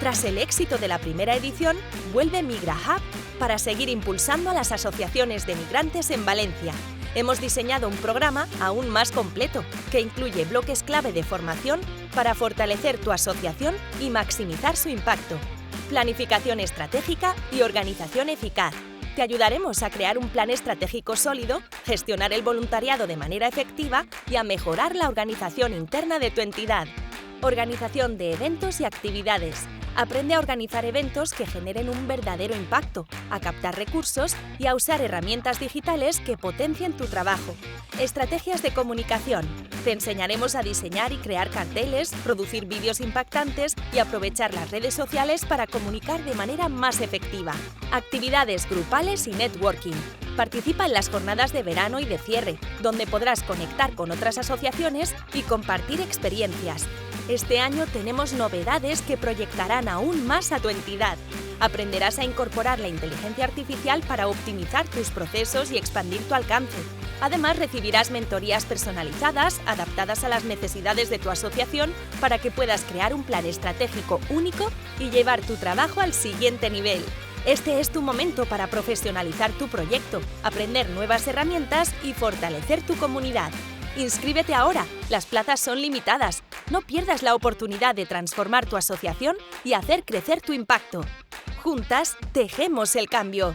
Tras el éxito de la primera edición, vuelve MigraHub para seguir impulsando a las asociaciones de migrantes en Valencia. Hemos diseñado un programa aún más completo, que incluye bloques clave de formación para fortalecer tu asociación y maximizar su impacto. Planificación estratégica y organización eficaz. Te ayudaremos a crear un plan estratégico sólido, gestionar el voluntariado de manera efectiva y a mejorar la organización interna de tu entidad. Organización de eventos y actividades. Aprende a organizar eventos que generen un verdadero impacto, a captar recursos y a usar herramientas digitales que potencien tu trabajo. Estrategias de comunicación. Te enseñaremos a diseñar y crear carteles, producir vídeos impactantes y aprovechar las redes sociales para comunicar de manera más efectiva. Actividades grupales y networking. Participa en las jornadas de verano y de cierre, donde podrás conectar con otras asociaciones y compartir experiencias. Este año tenemos novedades que proyectarán aún más a tu entidad. Aprenderás a incorporar la inteligencia artificial para optimizar tus procesos y expandir tu alcance. Además, recibirás mentorías personalizadas, adaptadas a las necesidades de tu asociación, para que puedas crear un plan estratégico único y llevar tu trabajo al siguiente nivel. Este es tu momento para profesionalizar tu proyecto, aprender nuevas herramientas y fortalecer tu comunidad. ¡Inscríbete ahora! Las plazas son limitadas. No pierdas la oportunidad de transformar tu asociación y hacer crecer tu impacto. Juntas, tejemos el cambio.